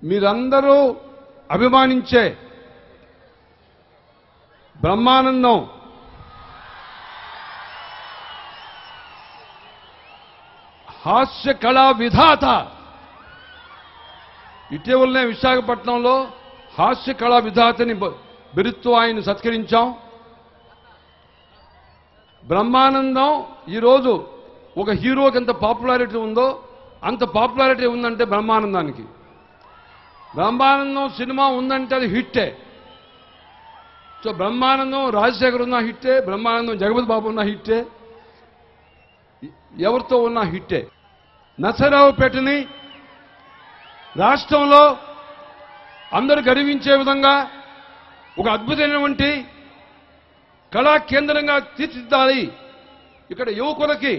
మీరందరూ అభిమానించే బ్రహ్మానందం హాస్య కళా విధాత. ఇటీవలనే విశాఖపట్నంలో హాస్య కళా విధాతని బిరుదుతో ఆయన సత్కరించాం. బ్రహ్మానందం ఈరోజు ఒక హీరోకి ఎంత పాపులారిటీ ఉందో అంత పాపులారిటీ ఉందంటే బ్రహ్మానందానికి. బ్రహ్మానందం సినిమా ఉందంటే అది హిట్టే. సో బ్రహ్మానందం రాజశేఖర్ ఉన్న హిట్టే, బ్రహ్మానందం జగపతి బాబు ఉన్న హిట్టే, ఎవరితో ఉన్న హిట్టే. నరసరావుపేటని రాష్ట్రంలో అందరూ గర్వించే విధంగా ఒక అద్భుతమైనటువంటి కళా కేంద్రంగా తీర్చిదిద్దాలి. ఇక్కడ యువకులకి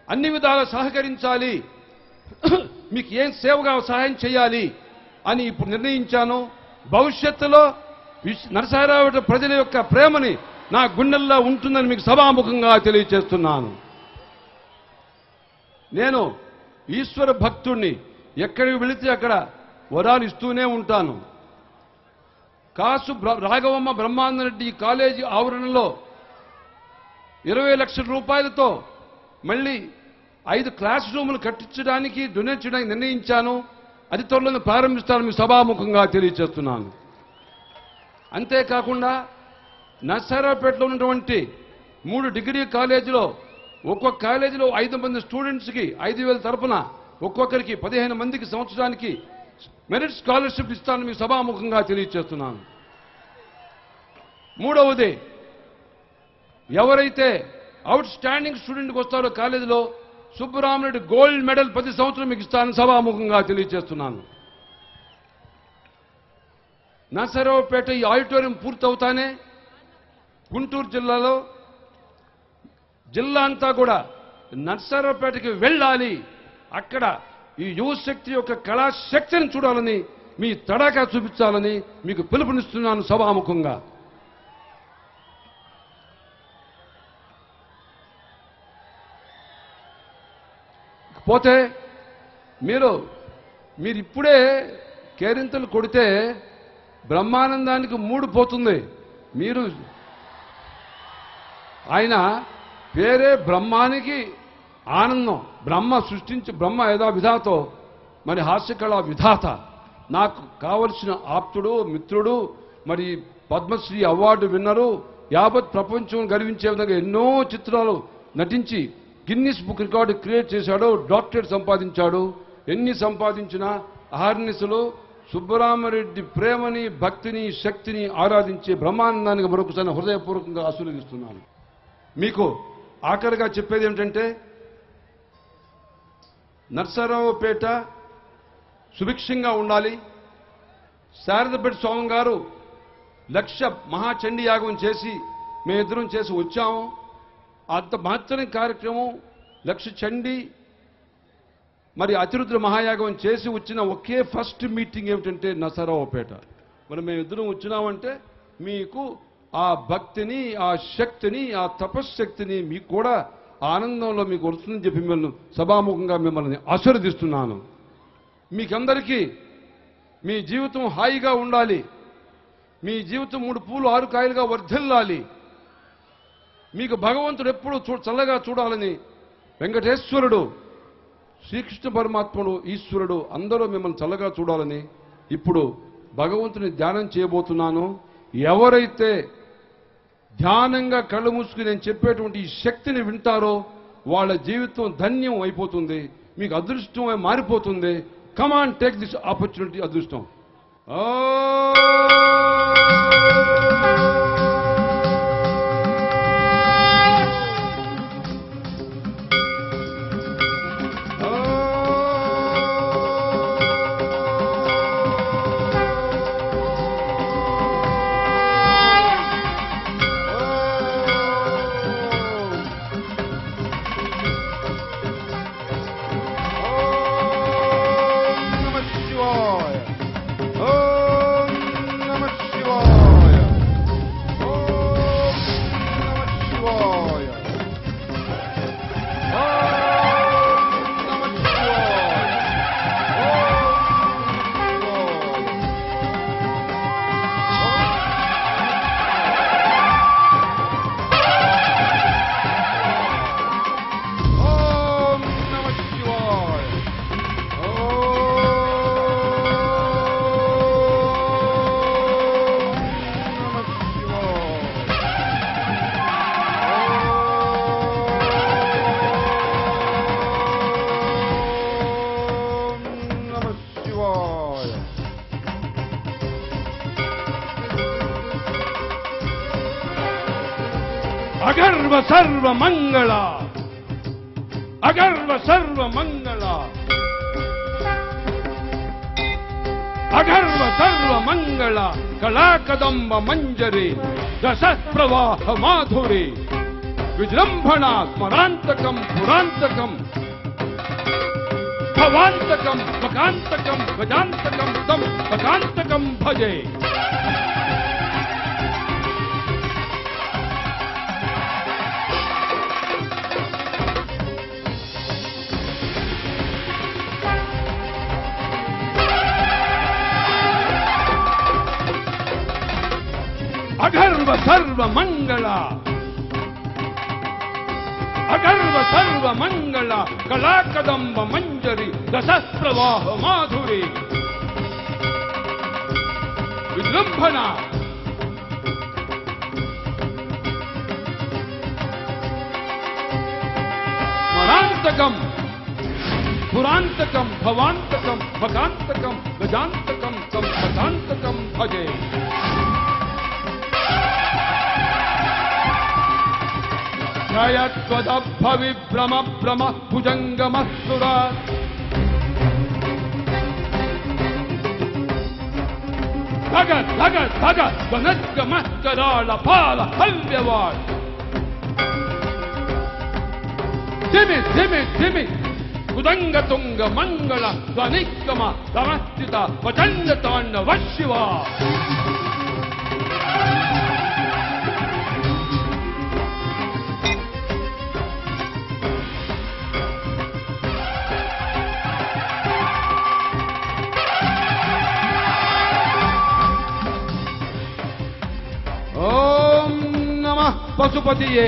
అన్ని విధాలా సహకరించాలి, మీకు ఏం సేవగా సహాయం చేయాలి అని ఇప్పుడు నిర్ణయించాను. భవిష్యత్తులో నరసరావుపేట ప్రజల యొక్క ప్రేమని నా గుండెల్లో ఉంటుందని మీకు సభాముఖంగా తెలియజేస్తున్నాను. నేను ఈశ్వర భక్తుణ్ణి, ఎక్కడికి వెళితే అక్కడ వరాలు ఇస్తూనే ఉంటాను. కాసు రాఘవమ్మ బ్రహ్మానందరెడ్డి కాలేజీ ఆవరణలో 20 లక్షల రూపాయలతో మళ్ళీ 5 క్లాస్ రూములు కట్టించడానికి డొనేట్ చేయడానికి నిర్ణయించాను. అది త్వరలో ప్రారంభిస్తాను మీకు సభాముఖంగా తెలియజేస్తున్నాను. అంతేకాకుండా నరసరావుపేటలో ఉన్నటువంటి 3 డిగ్రీ కాలేజీలో ఒక్కొక్క కాలేజీలో 5 మంది స్టూడెంట్స్కి 5,000 తరపున ఒక్కొక్కరికి 15 మందికి సంవత్సరానికి మెరిట్ స్కాలర్షిప్ ఇస్తానని మీకు సభాముఖంగా తెలియజేస్తున్నాను. మూడవది, ఎవరైతే అవుట్ స్టాండింగ్ స్టూడెంట్కి వస్తారో కాలేజీలో సుబ్బరామరెడ్డి గోల్డ్ మెడల్ 10 సంవత్సరం మీకు ఇస్తానని సభాముఖంగా తెలియజేస్తున్నాను. నరసరావుపేట ఈ ఆడిటోరియం పూర్తవుతానే గుంటూరు జిల్లాలో జిల్లా అంతా కూడా నరసరావుపేటకి వెళ్ళాలి. అక్కడ ఈ యువశక్తి యొక్క కళాశక్తిని చూడాలని, మీ తడాకా చూపించాలని మీకు పిలుపునిస్తున్నాను సభాముఖంగా. పోతే మీరు ఇప్పుడే కేరింతలు కొడితే బ్రహ్మానందానికి మూడు పోతుంది. మీరు ఆయన పేరే బ్రహ్మానికి ఆనందం. బ్రహ్మ సృష్టించి బ్రహ్మ యథా విధాతో మరి హాస్యకళా విధాత, నాకు కావలసిన ఆప్తుడు, మిత్రుడు, మరి పద్మశ్రీ అవార్డు విన్నరు, యావత్ ప్రపంచం గర్వించే విధంగా ఎన్నో చిత్రాలు నటించి గిన్నిస్ బుక్ రికార్డు క్రియేట్ చేశాడు, డాక్టరేట్ సంపాదించాడు. ఎన్ని సంపాదించినా అహర్నిశలు సుబ్బరామరెడ్డి ప్రేమని, భక్తిని, శక్తిని ఆరాధించే బ్రహ్మానందానికి మరొకసారి హృదయపూర్వకంగా ఆశీర్వదిస్తున్నాను. మీకు ఆఖరిగా చెప్పేది ఏమిటంటే, నరసరావుపేట సుభిక్షంగా ఉండాలి. శారదపేట స్వామి గారు 1,00,000 మహాచండీ యాగం చేసి మేమిద్దరం చేసి వచ్చాము. అంత మహత్తర కార్యక్రమం 1,00,000 చండీ మరి అతిరుద్ర మహాయాగం చేసి వచ్చిన ఒకే ఫస్ట్ మీటింగ్ ఏమిటంటే నరసరావుపేట. మరి మేమిద్దరం వచ్చినామంటే మీకు ఆ భక్తిని, ఆ శక్తిని, ఆ తపశ్శక్తిని మీకు కూడా ఆనందంలో మీకు వస్తుందని చెప్పి మిమ్మల్ని సభాముఖంగా మిమ్మల్ని ఆశీర్వదిస్తున్నాను. మీకందరికీ మీ జీవితం హాయిగా ఉండాలి. మీ జీవితం 3 పూలు 6 కాయలుగా వర్ధిల్లాలి. మీకు భగవంతుడు ఎప్పుడూ చల్లగా చూడాలని వెంకటేశ్వరుడు, శ్రీకృష్ణ పరమాత్ముడు, ఈశ్వరుడు అందరూ మిమ్మల్ని చల్లగా చూడాలని ఇప్పుడు భగవంతుని ధ్యానం చేయబోతున్నాను. ఎవరైతే ధ్యానంగా కళ్ళు మూసుకుని నేను చెప్పేటువంటి ఈ శక్తిని వింటారో వాళ్ళ జీవితం ధన్యం అయిపోతుంది, మీకు అదృష్టమే మారిపోతుంది. కమాన్, టేక్ దిస్ ఆపర్చునిటీ. అదృష్టం. ಅಗರ್ವ ಸರ್ವ ಮಂಗಳ ಅಗರ್ವ ಸರ್ವ ಮಂಗಳ ಅಗರ್ವ ಸರ್ವ ಮಂಗಳ ಕಲಾಕದಂಬ ಮಂಜರಿ ರಸಪ್ರವಾಹ ಮಾಧುರಿ ವಿಜೃಂಭಣ ಸ್ಮರಾಂತಕಂ ಪುರಾಂತಕಂ ಭವಾಂತಕಂ ಮಕಾಂತಕಂ ಗಜಾಂತಕಂ ತಂ ಮಕಾಂತಕಂ ಭಜೆ ಅಗರ್ವ ಸರ್ವ ಮಂಗಳ ಅಗರ್ವ ಸರ್ವ ಮಂಗಳ ಕಲಾಕದಂಬ ಮಂಜರಿ ರಸಪ್ರವಾಹ ಮಾಧುರಿ ವಿಜೃಂಭಣ ಸ್ಮರಾಂತಕಂ ಪುರಾಂತಕಂ ಭವಾಂತಕಂ ಮಕಾಂತಕಂ ಗಜಾಂತಕಂ ತಂ ಮಕಾಂತಕಂ ಭಜೆ ತ್ರಯತ್ವದಭ ವಿಭ್ರಮ ಭ್ರಮ ಭುಜಂಗಮಸ್ತುರ ಧಗ ಧಗ ಧಗ ವನಸ್ಗಮ ಕರಾಳ ಪಾಲ ಹಲ್ಯವಾಳ್ ಧಿಮಿ ಧಿಮಿ ಧಿಮಿ ಕುದಂಗ ತುಂಗ ಮಂಗಳ ಧ್ವನಿಗಮ ಸಮಸ್ಥಿತ ಪ್ರಚಂಡ ತಾಂಡವ ಶಿವ पशुपतिये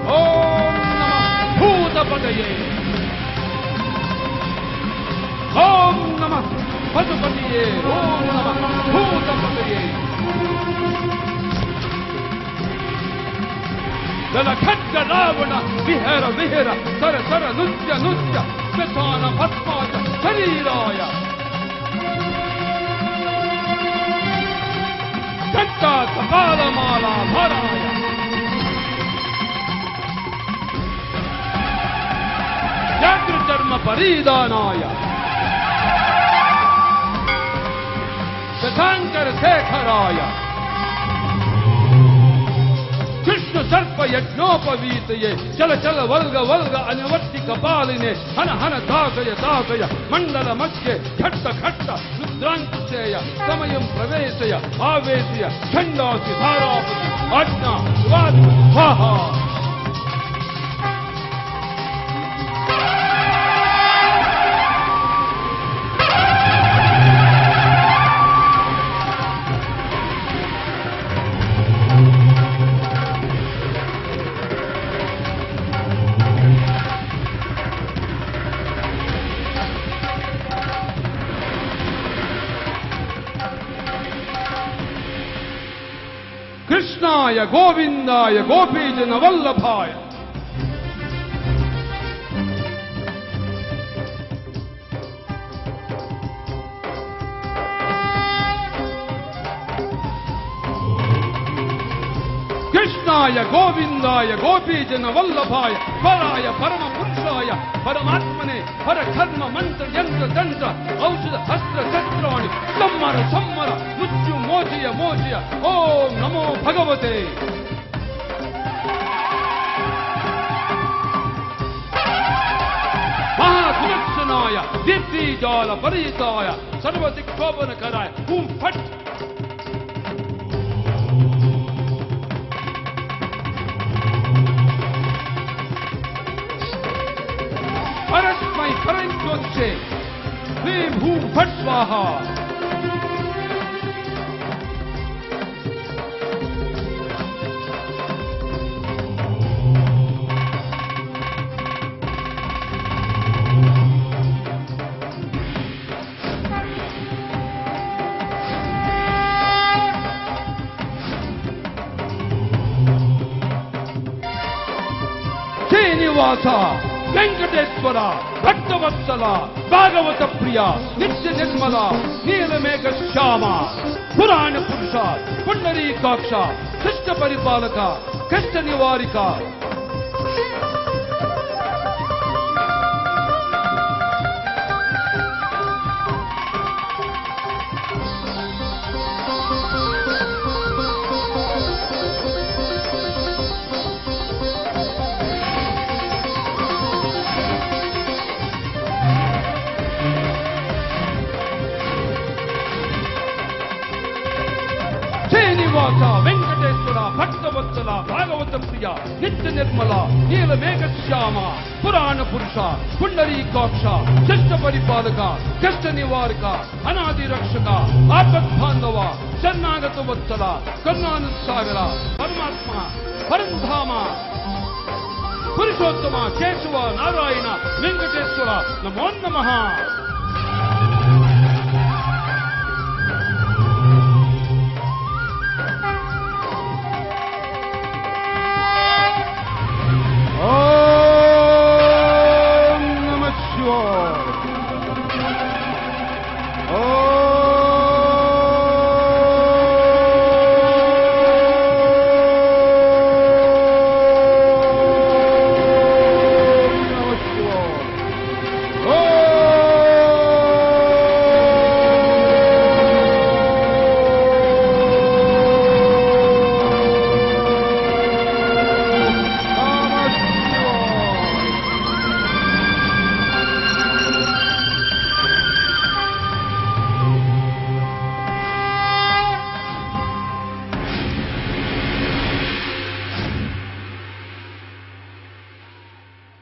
ओम नमः भूतपतये ओम नमः पशुपतिये ओम नमः भूतपतये जल खड्ग रावण विहर विहर सर सर नृत्य नृत्य स्मशान भस्माच शरीराय घट्टा कपालमाला धराय व्याघ्रचर्म परिधानाय शशांकर शेखराय कृष्ण सर्प यज्ञोपवीतये चल चल वर्ग वर्ग अनवर्ति कपालिने हन हन दागय दागय मंडल मध्य घट्ट घट्ट रुद्रांकुशेय समयं प्रवेशय आवेशय छंदासि धारापति आज्ञा स्वाद स्वाहा कृष्णाय गोविंदाय गोपीजन वल्लभाय कृष्णाय गोविंदाय गोपीजन वल्लभाय पराय परम पुरुषाय परमात्मने पर कर्म मंत्र यंत्र तंत्र औषध अस्त्र शस्त्राणि सम्मर सम्मर मृत्यु मोचय मोचय ओम नमो भगवते महासुलक्षणाय दीप्ति जाल परिताय सर्वदिक्शोभन कराय ओम फट परस्मै परञ्ज्योतिषे ह्रीं भूं फट् स्वाहा श्रीनिवास వెంకటేశ్వర భక్తవత్సల భాగవత ప్రియ నిత్య నిర్మల నీలమేఘ శ్యామ పురాణ పురుష పుండరీకాక్ష కృష్ణ పరిపాలక కష్ట నివారిక శ్రీనివాస వెంకటేశ్వర భక్తవత్సల భాగవత ప్రియ నిత్య నిర్మల నీలమేఘ శ్యామ పురాణ పురుష పుండరీకాక్ష కృష్ణ పరిపాలక కష్ట నివారక అనాది రక్షక ఆపద్బాంధవ శరణాగత వత్సల కరుణానుసాగర పరమాత్మ పరంధామ పురుషోత్తమ కేశవ నారాయణ వెంకటేశ్వర నమో నమః.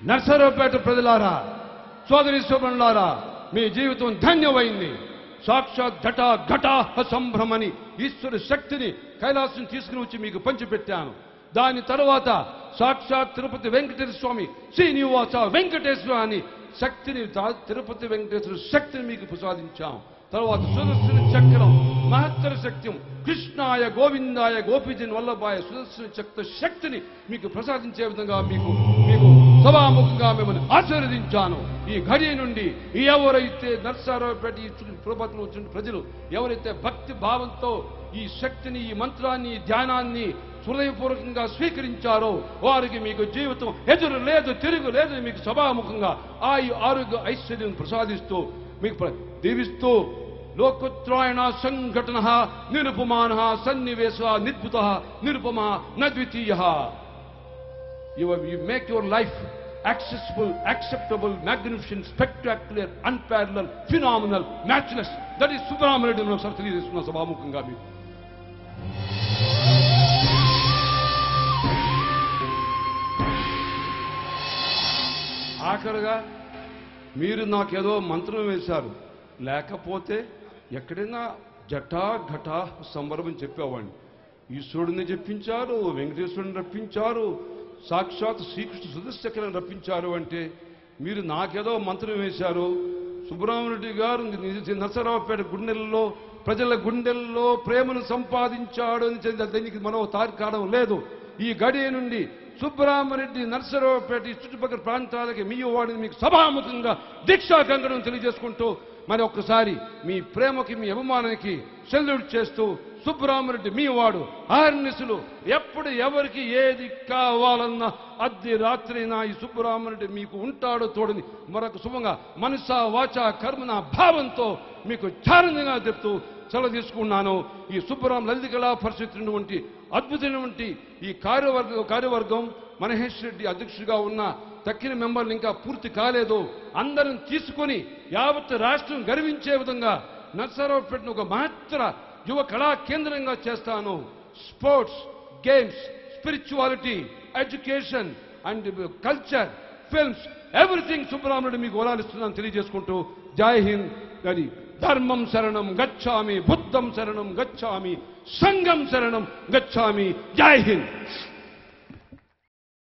నర్సరావుపేట ప్రజలారా, సోదరి సోదరులారా, మీ జీవితం ధన్యమైంది. సాక్షాత్ ఘటా ఘటాహ సంభ్రమని ఈశ్వర శక్తిని కైలాసం తీసుకుని వచ్చి మీకు పంచిపెట్టాను. దాని తర్వాత సాక్షాత్ తిరుపతి వెంకటేశ్వర స్వామి శ్రీనివాస వెంకటేశ్వర అని శక్తిని తిరుపతి వెంకటేశ్వర శక్తిని మీకు ప్రసాదించాం. తర్వాత సుదర్శన చక్రం మహత్తర శక్త్యం కృష్ణాయ గోవిందాయ గోపీజన్ వల్లభాయ సుదర్శన చక్ర శక్తిని మీకు ప్రసాదించే విధంగా మీకు సభాముఖంగా మిమ్మల్ని ఆశీర్వదించాను. ఈ ఘడి నుండి ఎవరైతే నర్సారావుపేట ఈ పురపతిలో వచ్చిన ప్రజలు ఎవరైతే భక్తి భావంతో ఈ శక్తిని, ఈ మంత్రాన్ని, ఈ ధ్యానాన్ని హృదయపూర్వకంగా స్వీకరించారో వారికి మీకు జీవితం ఎదురు లేదు, తిరుగు లేదు. మీకు సభాముఖంగా ఆరోగ్య ఐశ్వర్యం ప్రసాదిస్తూ మీకు దీవిస్తూ లోకోత్తరాయణ సంఘటన నిరుపమాన సన్నివేశ నిద్భుత Nirupama నద్వితీయ. You make your life accessible, acceptable, magnificent, spectacular, unparalleled, phenomenal, matchless. That is Subramanian Reddy Sarthali Resuna Sabhamukanga మీకు. ఆఖరుగా మీరు నాకేదో మంత్రం వేశారు, లేకపోతే ఎక్కడైనా జటా ఘటా సంబరం చెప్పేవాడిని. ఈశ్వరుడిని చెప్పించారు, వెంకటేశ్వరుని రప్పించారు, సాక్షాత్ శ్రీకృష్ణ సుదర్శకరని రప్పించారు. అంటే మీరు నాకేదో మంత్రం వేశారు. సుబ్రహ్మణ్యరెడ్డి గారు నర్సరావుపేట గుండెల్లో, ప్రజల గుండెల్లో ప్రేమను సంపాదించాడు అని దానికి మనం తార్కాడం లేదు. ఈ గడియ నుండి సుబ్రహ్మణ్యరెడ్డి నర్సరావుపేట చుట్టుపక్కల ప్రాంతాలకి మీ వాడిని మీకు సభాముఖంగా దీక్షా కంకణం తెలియజేసుకుంటూ మరి ఒక్కసారి మీ ప్రేమకి, మీ అభిమానానికి సెల్యూట్ చేస్తూ సుబ్రహ్మణ్యరెడ్డి మీ వాడు ఆర్నిసులు ఎప్పుడు ఎవరికి ఏది కావాలన్నా అర్ధ రాత్రైనా ఈ సుబ్రహ్మణ్యరెడ్డి మీకు ఉంటాడో తోడని మరొక శుభంగా మనస వాచ కర్మన భావంతో మీకు ఛాలెంజ్గా చెప్తూ సెలవు తీసుకున్నాను. ఈ సుబ్బరామ లలిత కళా పరిషత్ వంటి అద్భుతమైనటువంటి ఈ కార్యవర్గం మహేష్ రెడ్డి అధ్యక్షుడిగా ఉన్న తక్కిన మెంబర్లు ఇంకా పూర్తి కాలేదు. అందరం తీసుకొని యావత్ రాష్ట్రం గర్వించే విధంగా నర్సరావుపేటను ఒక మహత్తర యువ కళా కేంద్రంగా చేస్తాను. Sports, games, spirituality, education and culture, films, everything సుబ్రహ్మణ్యుడు మీకు వరాలిస్తున్నాను తెలియజేసుకుంటూ జై హింద్. అది ధర్మం శరణం గచ్చామి, బుద్ధం శరణం గచ్చామి, సంఘం శరణం గచ్చామి. జై హింద్.